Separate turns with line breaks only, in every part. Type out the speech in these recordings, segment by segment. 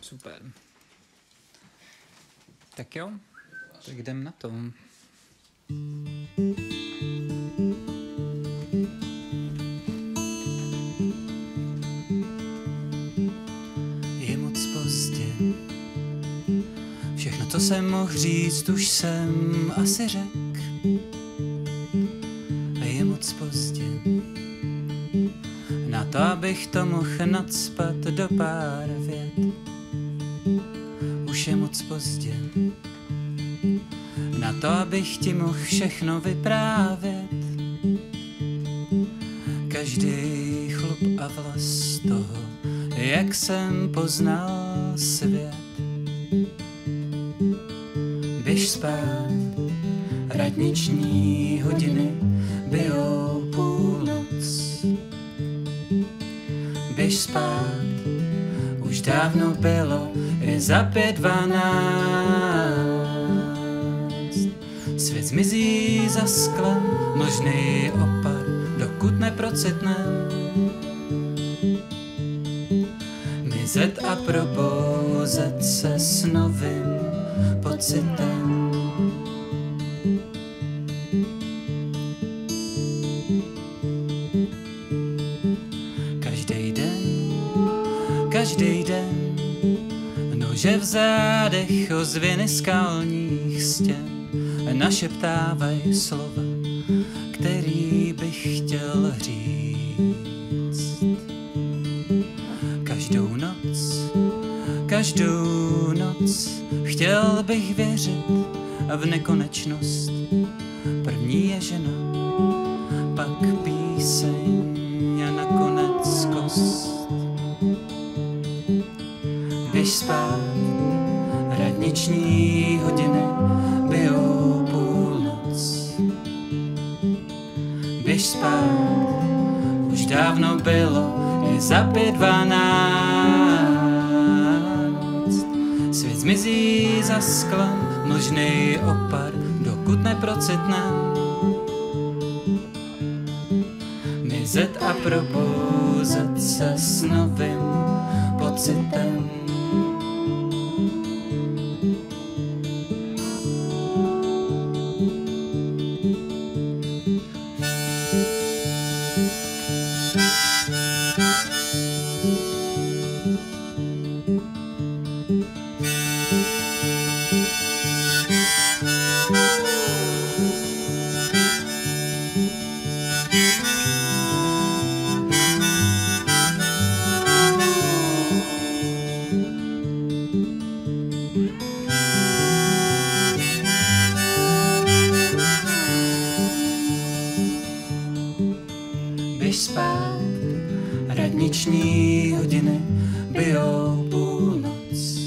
Super. Tak jo, tak jdem na to. Je moc pozdě. Všechno, co jsem mohl říct, už jsem asi řekl. Je moc pozdě na to, abych to mohl nacpat do pár vět. Už je moc pozdě na to, abych ti mohl všechno vyprávět. Každý chlup a vlas toho, jak jsem poznal svět. Běž spát, radniční hodiny bijou půlnoc. Běž spát, už dávno bylo i za 5:12. Svět zmizí za sklem, možný opad, dokud neprocitnem. Mizet a probouzet se s novým pocitem. Každý den nože v zádech, ozvěny skalních stěn našeptávaj slova, který bych chtěl říct. Každou noc chtěl bych věřit v nekonečnost. První je žena, pak píseň a nakonec kost. Běž spát, radniční hodiny bijou půlnoc. Běž spát, už dávno bylo i za 5:12. Svět zmizí za sklem, mlžný opad, dokud neprocitnem. Mizet a probouzet se s novým pocitem. Běž spát, radniční hodiny bijou půlnoc.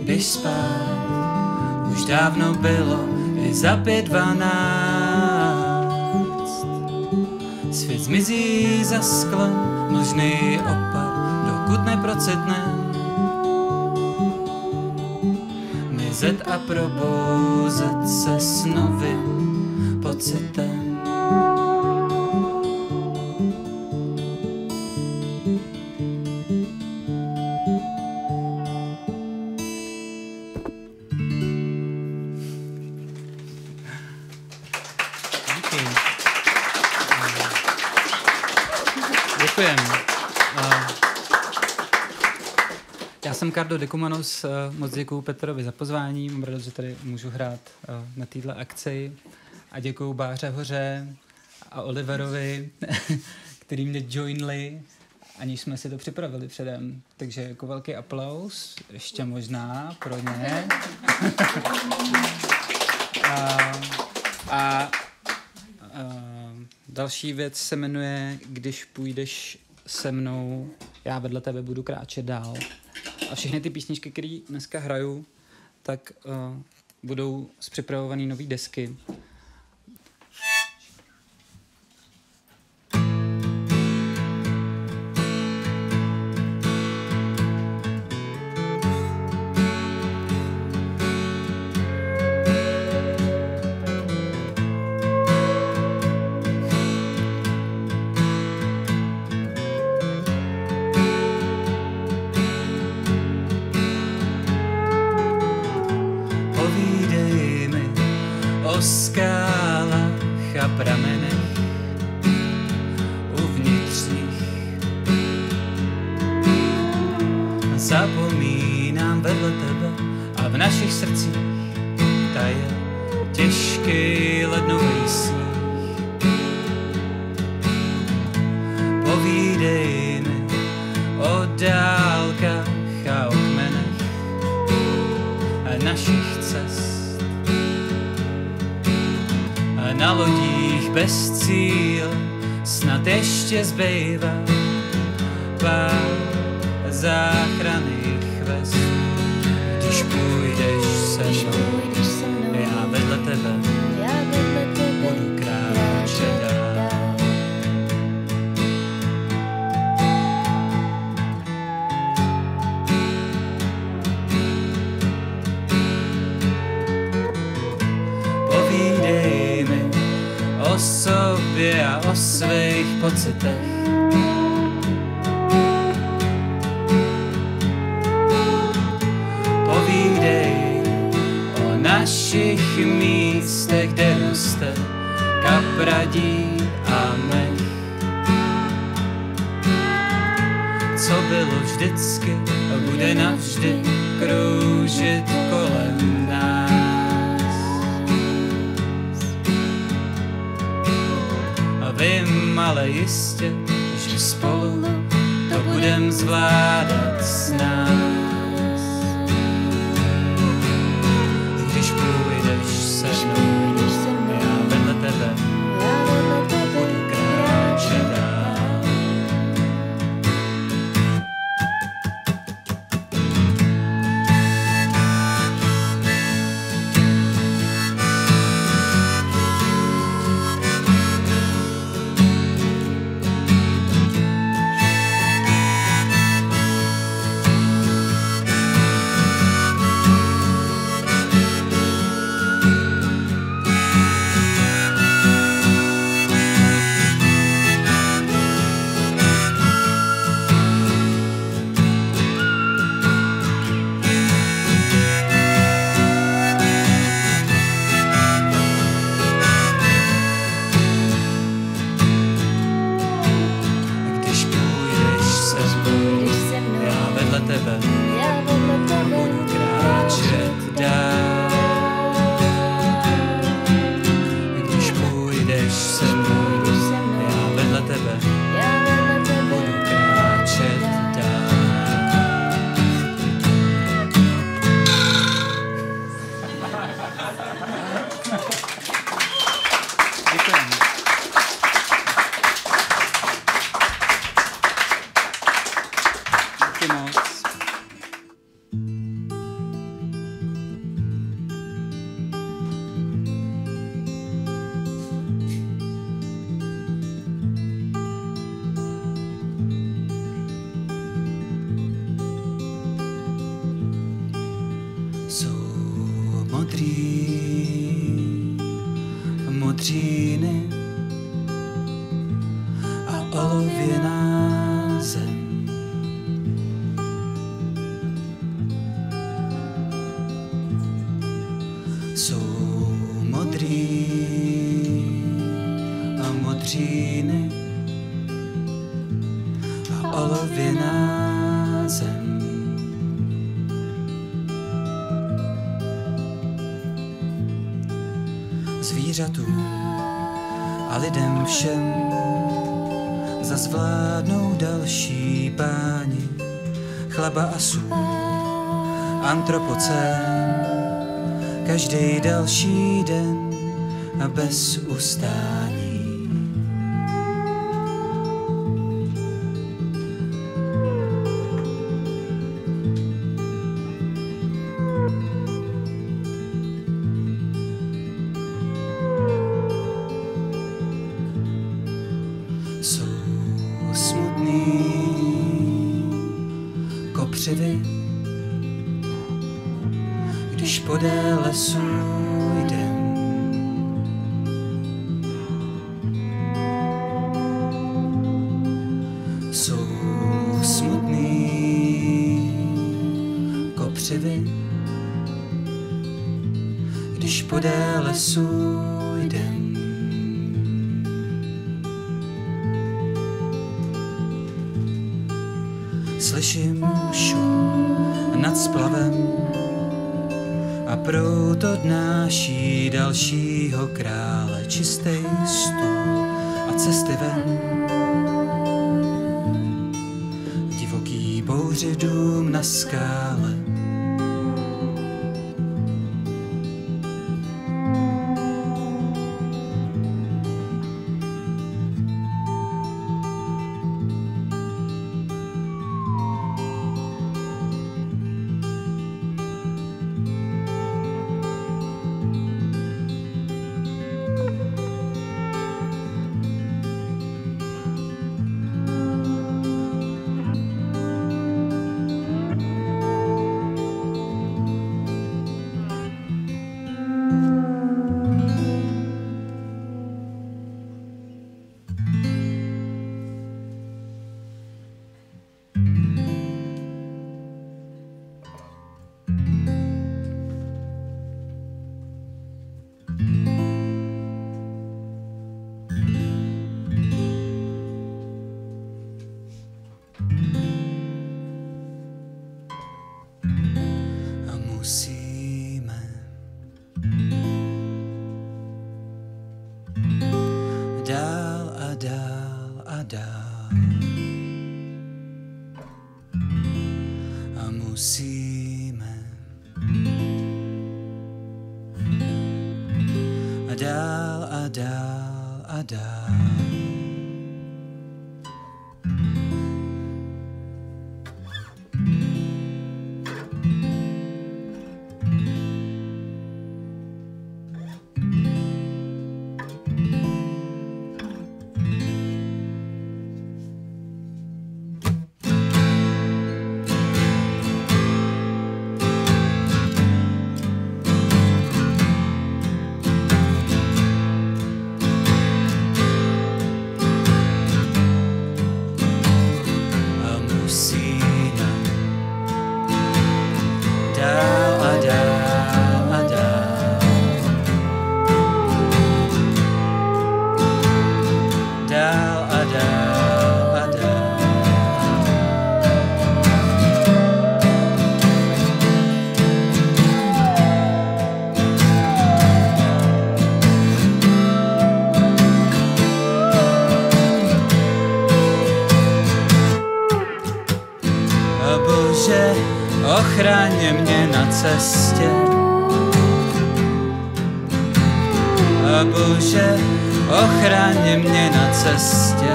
Běž spát, už dávno bylo i za 5:12. Svět zmizí za sklem, mlžný opad, dokud neprocitnem. Mizet a probouzet se s novým pocitem. Děkujem. Já jsem Kardo Dekumanos, moc děkuju Petrovi za pozvání, mám radost, že tady můžu hrát na této akci a děkuju Báře Hoře a Oliverovi, který mě joinli, aniž jsme si to připravili předem. Takže jako velký aplaus, ještě možná pro ně. a další věc se jmenuje Když půjdeš se mnou, já vedle tebe budu kráčet dál. A všechny ty písničky, které dneska hraju, tak budou z připravované nové desky. a pramenech uvnitř nich. Zapomínám vedle tebe a v našich srdcích taje těžký lednový sníh. Povídej mi o dálkách a o kmenech a našich cest a na lodích bez cíle snad ještě zbývá pár záchranných vest. Když půjdeš se mnou, já vedle tebe budu kráčet dál. Povídej mi o sobě a o svých pocitech. Povídej o našich místech, kde roste kapradí a mech. Co bylo vždycky a bude navždy kroužit kolem nás. A vím ale jistě, že spolu to budem zvládat s nás. Když půjdeš se mnou, já vedle tebe budu kráčet dál. Budu kráčet dál. Když půjdeš se mnou, já vedle tebe budu kráčet dál. Děkujeme. Díky moc. Jsou modříny a olověná zem. Jsou modříny a olověná zem. Zvířatům a lidem všem zazvládnou další páni, chleba a sůl, antropocén, každý další den a bez ustání. Jsou smutný kopřivy, když podél lesů jdem. Jsou smutný kopřivy, když podél lesů jdem. Slyším šum nad splavem a proud odnáší dalšího krále, čistý stůl a cesty ven. Divoký bouři dům na skále.
Ochraň mě na cestě, a Bože, ochraň mě na cestě,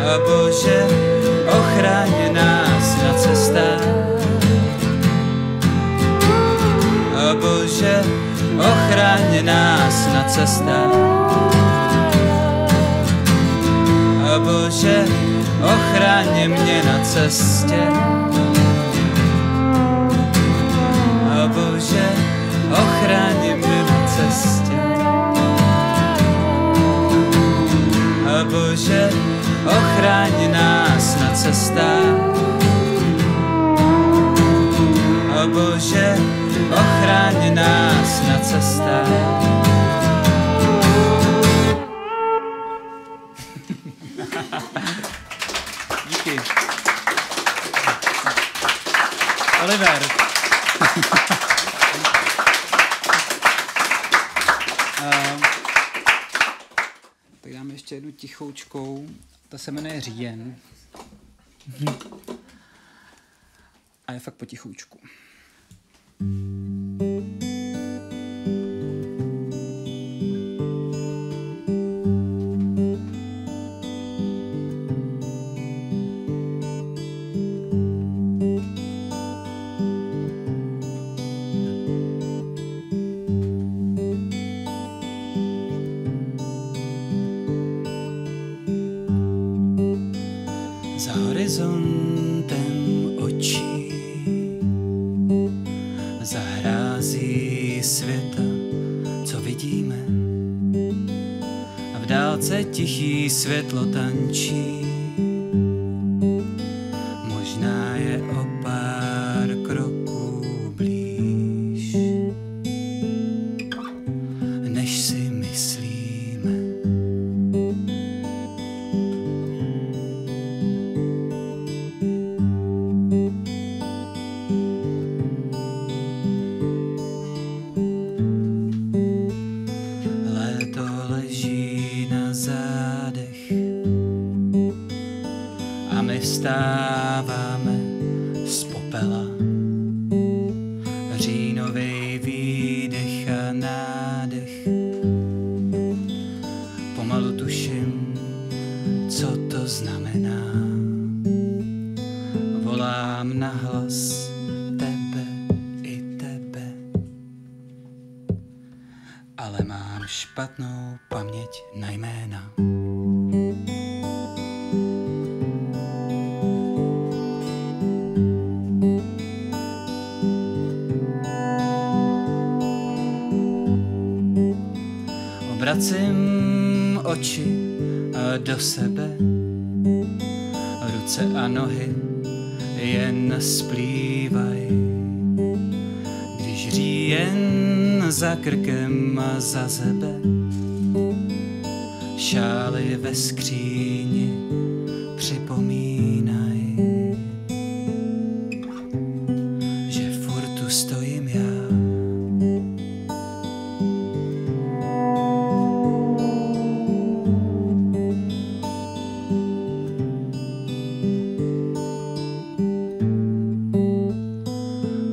a Bože, ochraň nás na cestách, a Bože, ochraň nás na cestách, a Bože, ochraň mě na cestě, a Bože, ochraň mě na cestě, a Bože, ochraň nás na cestách, a Bože, ochraň nás na cestách.
Díky. Oliver. Tak dáme ještě jednu tichoučkou. Ta se jmenuje Říjen. A je fakt potichoučku.
Za horizontem očí zahrází světa, co vidíme, a v dálce tichý světlo tančí. Možná je o pár kroků blíž, než si myslíme. vstáváme z popela. Říjnový výdech a nádech. Pomalu tuším, co to znamená. Volám nahlas tebe i tebe, ale mám špatnou paměť na jména. Obracím oči do sebe, ruce a nohy jen splývaj. Když říjen za krkem a za zebe, šály ve skříni připomínaj, že furt tu stojím já.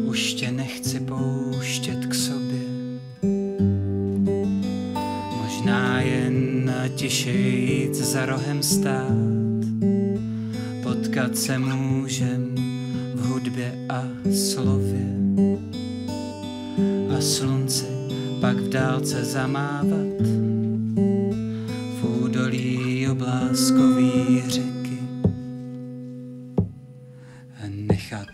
Už tě nechci pouštět k sobě, možná jen tiše jít za rohem stát. Potkat se můžem v hudbě a slově a slunci pak v dálce zamávat v údolí obláskový řeky. Nechat